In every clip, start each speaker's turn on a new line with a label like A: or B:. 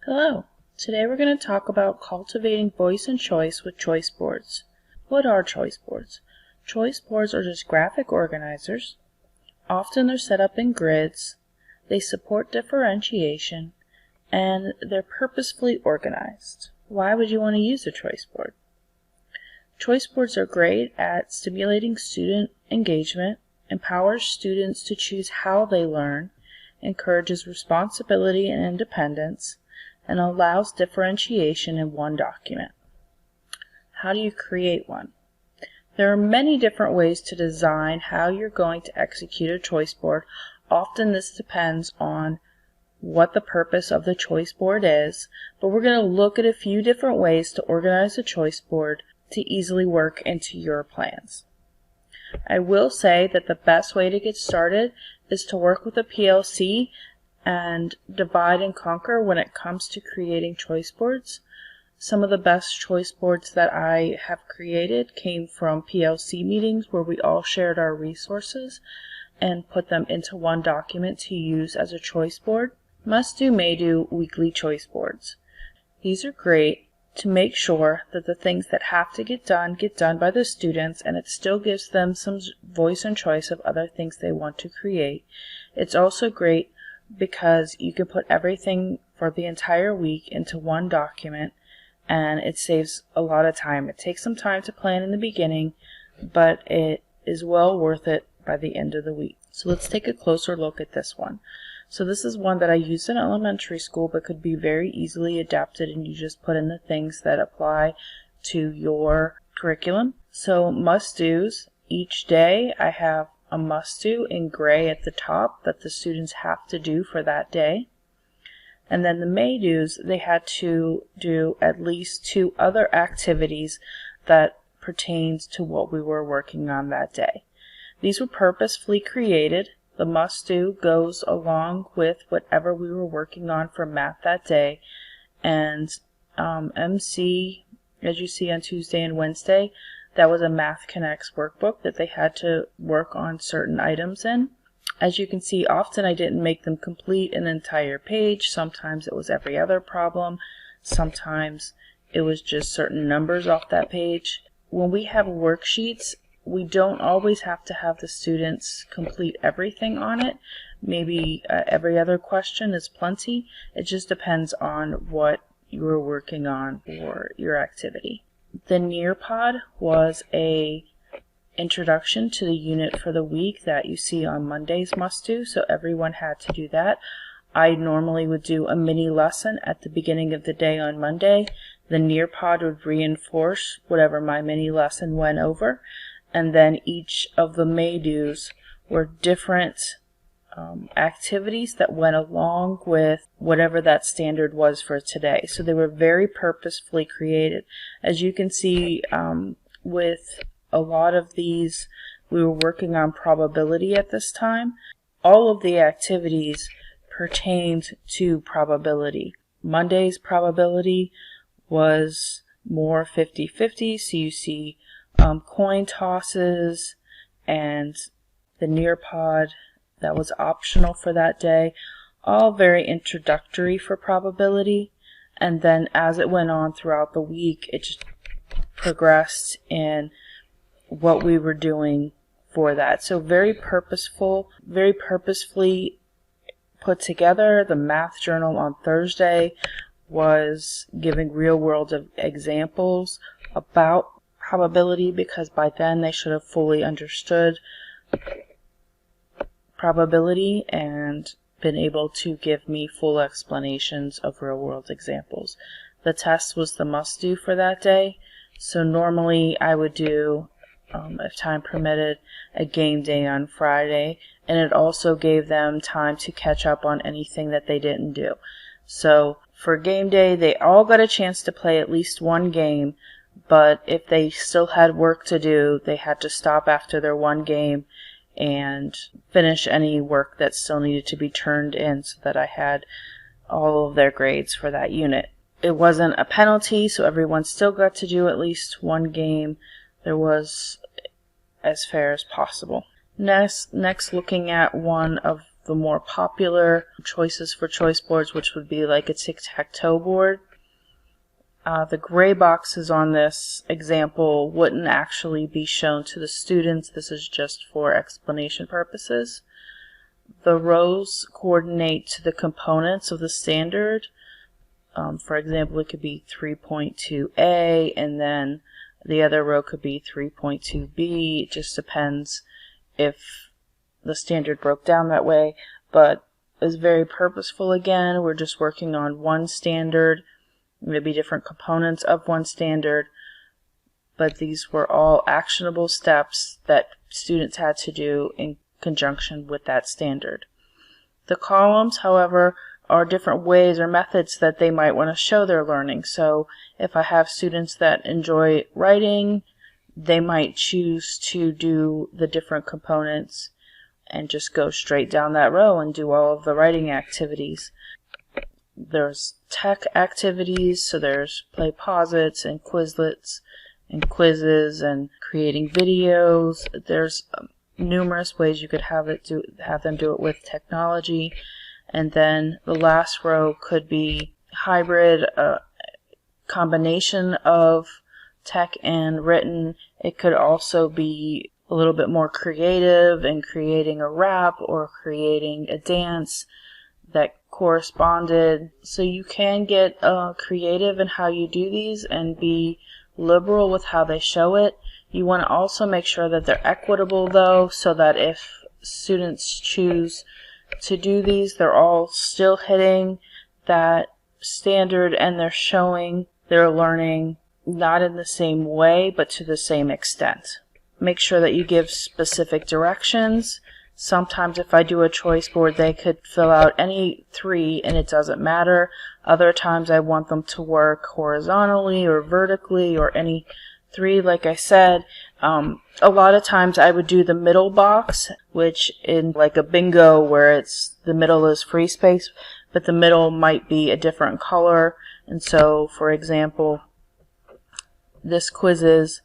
A: Hello! Today we're going to talk about cultivating voice and choice with choice boards. What are choice boards? Choice boards are just graphic organizers. Often they're set up in grids, they support differentiation, and they're purposefully organized. Why would you want to use a choice board? Choice boards are great at stimulating student engagement, empowers students to choose how they learn, encourages responsibility and independence, and allows differentiation in one document. How do you create one? There are many different ways to design how you're going to execute a choice board. Often this depends on what the purpose of the choice board is, but we're going to look at a few different ways to organize a choice board to easily work into your plans. I will say that the best way to get started is to work with a PLC and divide and conquer when it comes to creating choice boards. Some of the best choice boards that I have created came from PLC meetings where we all shared our resources and put them into one document to use as a choice board. Must do, may do weekly choice boards. These are great to make sure that the things that have to get done by the students, and it still gives them some voice and choice of other things they want to create. It's also great because you can put everything for the entire week into one document, and it saves a lot of time. It takes some time to plan in the beginning, but it is well worth it by the end of the week. So let's take a closer look at this one. So this is one that I used in elementary school but could be very easily adapted, and you just put in the things that apply to your curriculum. So must-dos, each day I have a must-do in gray at the top that the students have to do for that day. And then the may-dos, they had to do at least 2 other activities that pertained to what we were working on that day. These were purposefully created. The must-do goes along with whatever we were working on for math that day. And MC, as you see on Tuesday and Wednesday, that was a Math Connects workbook that they had to work on certain items in. As you can see, often I didn't make them complete an entire page. Sometimes it was every other problem. Sometimes it was just certain numbers off that page. When we have worksheets, we don't always have to have the students complete everything on it. Maybe every other question is plenty. It just depends on what you're working on for your activity. The Nearpod was a introduction to the unit for the week that you see on Monday's must-do, so everyone had to do that. I normally would do a mini lesson at the beginning of the day on Monday. The Nearpod would reinforce whatever my mini lesson went over, and then each of the may-dos were different activities that went along with whatever that standard was for today. So they were very purposefully created. As you can see, with a lot of these, we were working on probability at this time. All of the activities pertained to probability. Monday's probability was more 50-50, so you see coin tosses, and the Nearpod that was optional for that day, all very introductory for probability. And then as it went on throughout the week, it just progressed in what we were doing for that. So very purposeful, very purposefully put together. The math journal on Thursday was giving real world examples about probability, because by then they should have fully understood probability and been able to give me full explanations of real world examples. The test was the must do for that day, so normally I would do, if time permitted, a game day on Friday, and it also gave them time to catch up on anything that they didn't do. So for game day, they all got a chance to play at least one game, but if they still had work to do, they had to stop after their one game and finish any work that still needed to be turned in, so that I had all of their grades for that unit. It wasn't a penalty, so everyone still got to do at least one game. There was as fair as possible. Next, looking at one of the more popular choices for choice boards, which would be like a tic-tac-toe board. The gray boxes on this example wouldn't actually be shown to the students. This is just for explanation purposes. The rows coordinate to the components of the standard. For example, it could be 3.2a, and then the other row could be 3.2b. It just depends if the standard broke down that way, but it's very purposeful. Again, we're just working on one standard, maybe different components of one standard, but these were all actionable steps that students had to do in conjunction with that standard. The columns, however, are different ways or methods that they might want to show their learning. So if I have students that enjoy writing, they might choose to do the different components and just go straight down that row and do all of the writing activities. There's tech activities, so there's play-posits and Quizlets and quizzes and creating videos. There's numerous ways you could have them do it with technology. And then the last row could be hybrid, combination of tech and written. It could also be a little bit more creative in creating a rap or creating a dance that corresponded. So you can get creative in how you do these and be liberal with how they show it. You want to also make sure that they're equitable, though, so that if students choose to do these, they're all still hitting that standard and they're showing their learning not in the same way but to the same extent. Make sure that you give specific directions. Sometimes if I do a choice board, they could fill out any 3 and it doesn't matter. Other times I want them to work horizontally or vertically or any 3, like I said. A lot of times I would do the middle box, which in like a bingo where the middle is free space, but the middle might be a different color. And so, for example, this quizzes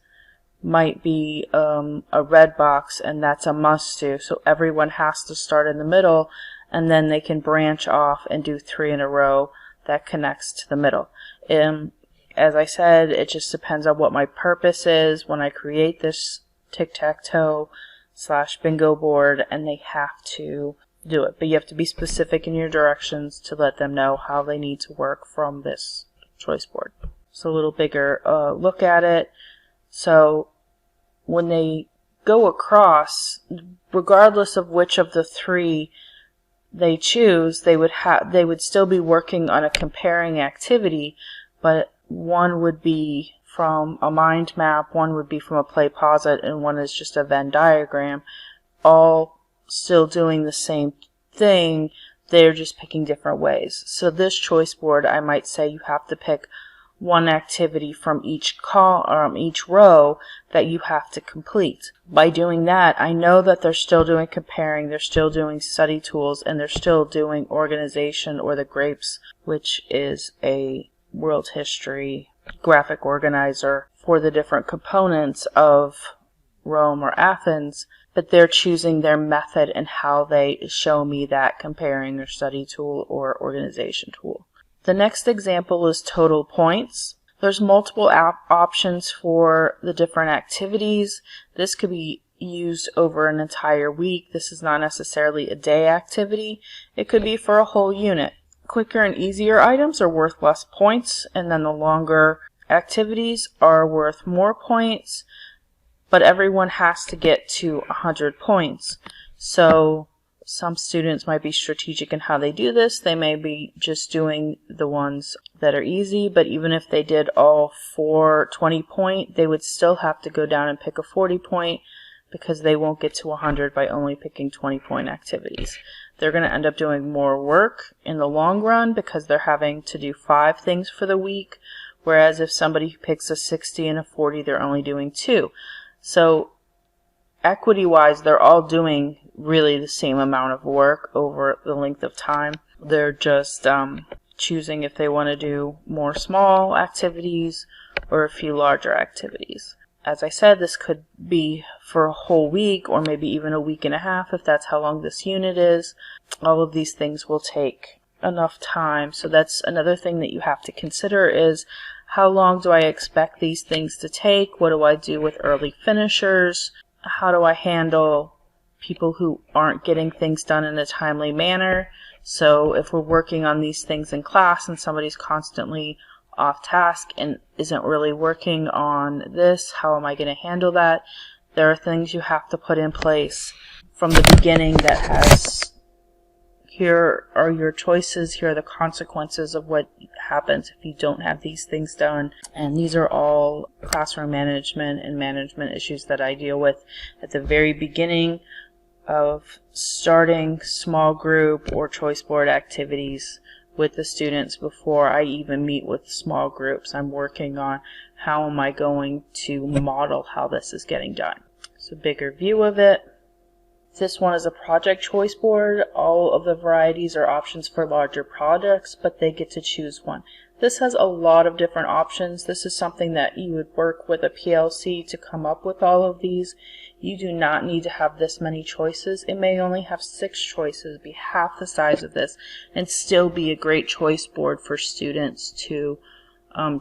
A: might be a red box, and that's a must do. So everyone has to start in the middle, and then they can branch off and do 3 in a row that connects to the middle. As I said, it just depends on what my purpose is when I create this tic-tac-toe / bingo board, and they have to do it. But you have to be specific in your directions to let them know how they need to work from this choice board. So a little bigger look at it. So when they go across, regardless of which of the 3 they choose, they would still be working on a comparing activity, but one would be from a mind map, one would be from a play posit, and one is just a Venn diagram, all still doing the same thing. They're just picking different ways. So this choice board, I might say you have to pick one activity from each row that you have to complete. By doing that, I know that they're still doing comparing, they're still doing study tools, and they're still doing organization, or the grapes, which is a world history graphic organizer for the different components of Rome or Athens, but they're choosing their method and how they show me that comparing or study tool or organization tool. The next example is total points. There's multiple options for the different activities. This could be used over an entire week. This is not necessarily a day activity. It could be for a whole unit. Quicker and easier items are worth less points, and then the longer activities are worth more points, but everyone has to get to 100 points. So some students might be strategic in how they do this. They may be just doing the ones that are easy, but even if they did all 4 20-point, they would still have to go down and pick a 40-point because they won't get to 100 by only picking 20-point activities. They're going to end up doing more work in the long run because they're having to do 5 things for the week, whereas if somebody picks a 60 and a 40, they're only doing 2. So equity-wise, they're all doing really the same amount of work over the length of time. They're just choosing if they want to do more small activities or a few larger activities. As I said, this could be for a whole week or maybe even a week and a half if that's how long this unit is. All of these things will take enough time. So that's another thing that you have to consider is how long do I expect these things to take? What do I do with early finishers? How do I handle people who aren't getting things done in a timely manner? So if we're working on these things in class and somebody's constantly off task and isn't really working on this, how am I going to handle that? There are things you have to put in place from the beginning that has, here are your choices, here are the consequences of what happens if you don't have these things done. And these are all classroom management and management issues that I deal with at the very beginning of starting small group or choice board activities with the students. Before I even meet with small groups, I'm working on how am I going to model how this is getting done. It's a bigger view of it. This one is a project choice board. All of the varieties are options for larger projects, but they get to choose one. This has a lot of different options. This is something that you would work with a PLC to come up with all of these. You do not need to have this many choices. It may only have 6 choices, be half the size of this, and still be a great choice board for students to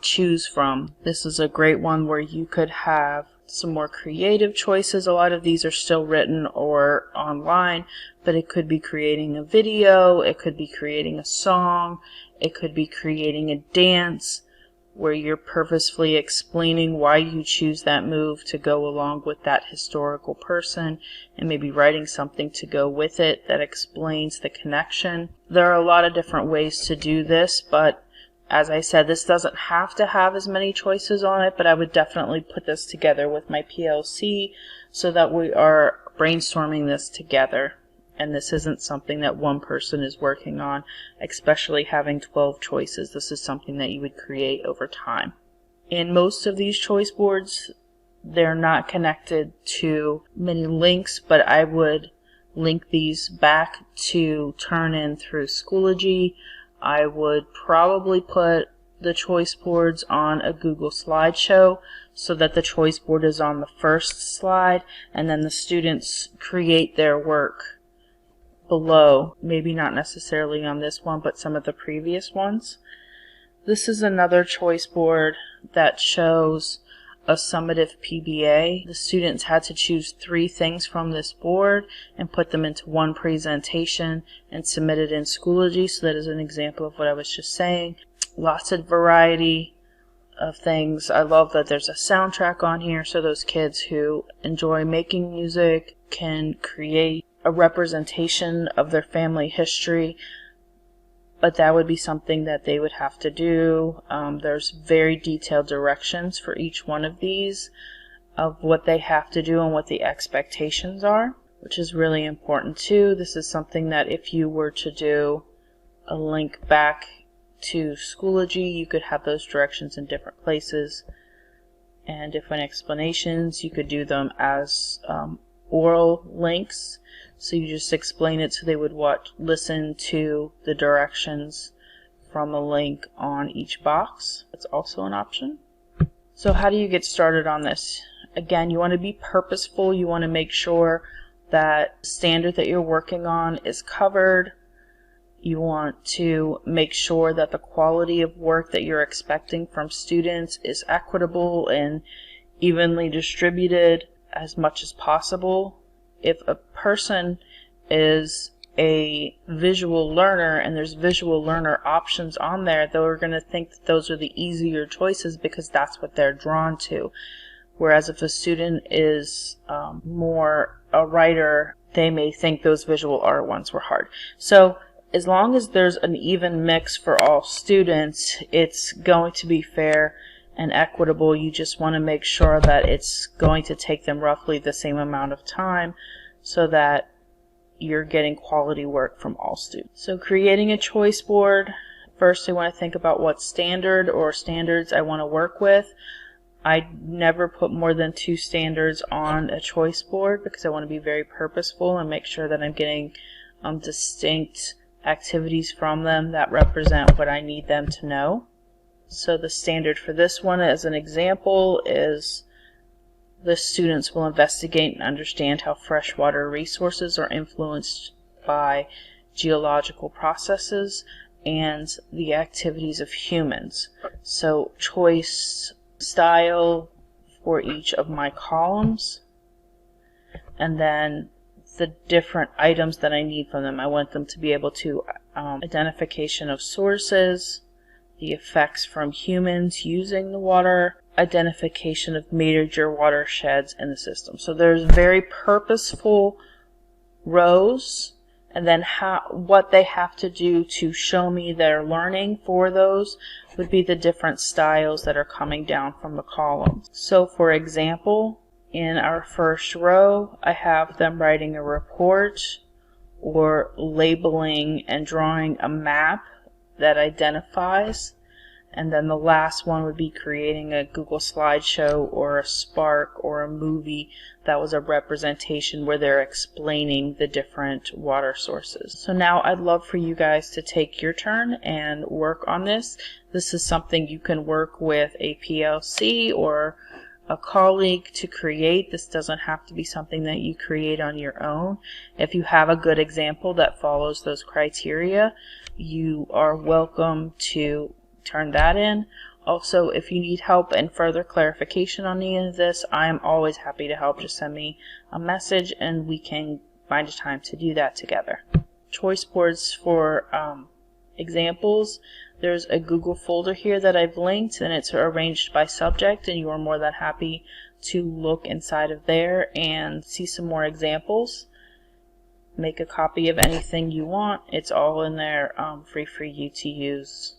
A: choose from. This is a great one where you could have some more creative choices. A lot of these are still written or online, but it could be creating a video, it could be creating a song, it could be creating a dance where you're purposefully explaining why you choose that move to go along with that historical person, and maybe writing something to go with it that explains the connection. There are a lot of different ways to do this, but as I said, this doesn't have to have as many choices on it, but I would definitely put this together with my PLC so that we are brainstorming this together. And this isn't something that one person is working on, especially having 12 choices. This is something that you would create over time. In most of these choice boards, they're not connected to many links, but I would link these back to turn in through Schoology. I would probably put the choice boards on a Google slideshow so that the choice board is on the first slide and then the students create their work below. Maybe not necessarily on this one, but some of the previous ones. This is another choice board that shows a summative PBA. The students had to choose 3 things from this board and put them into one presentation and submit it in Schoology. So that is an example of what I was just saying. Lots of variety of things. I love that there's a soundtrack on here, so those kids who enjoy making music can create a representation of their family history. But that would be something that they would have to do. There's very detailed directions for each one of these of what they have to do and what the expectations are, which is really important too. This is something that if you were to do a link back to Schoology, you could have those directions in different places and different explanations. You could do them as oral links. So you just explain it so they would listen to the directions from a link on each box. That's also an option. So how do you get started on this? Again, you want to be purposeful. You want to make sure that the standard that you're working on is covered. You want to make sure that the quality of work that you're expecting from students is equitable and evenly distributed as much as possible. If a person is a visual learner and there's visual learner options on there, they're going to think that those are the easier choices because that's what they're drawn to. Whereas if a student is more a writer, they may think those visual art ones were hard. So as long as there's an even mix for all students, it's going to be fair and equitable. You just want to make sure that it's going to take them roughly the same amount of time so that you're getting quality work from all students. So creating a choice board, first I want to think about what standard or standards I want to work with. I never put more than 2 standards on a choice board because I want to be very purposeful and make sure that I'm getting distinct activities from them that represent what I need them to know. So the standard for this one as an example is The students will investigate and understand how freshwater resources are influenced by geological processes and the activities of humans. So choice style for each of my columns, and then the different items that I need from them. I want them to be able to identification of sources, the effects from humans using the water, identification of major watersheds in the system. So there's very purposeful rows, and then what they have to do to show me their learning for those would be the different styles that are coming down from the columns. So for example, in our first row, I have them writing a report or labeling and drawing a map that identifies. And then the last one would be creating a Google slideshow or a Spark or a movie that was a representation where they're explaining the different water sources. So now I'd love for you guys to take your turn and work on this. This is something you can work with a PLC or a colleague to create. This doesn't have to be something that you create on your own. If you have a good example that follows those criteria, you are welcome to turn that in. Also, if you need help and further clarification on any of this, I'm always happy to help. Just send me a message and we can find a time to do that together. Choice boards for examples. There's a Google folder here that I've linked, and it's arranged by subject, and you are more than happy to look inside of there and see some more examples. Make a copy of anything you want. It's all in there, free for you to use.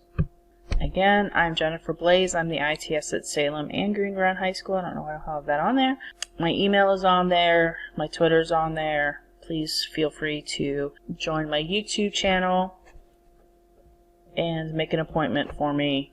A: Again, I'm Jennifer Blaze. I'm the ITS at Salem and Green Ground High School. I don't know why I'll have that on there. My email is on there. My Twitter's on there. Please feel free to join my YouTube channel and make an appointment for me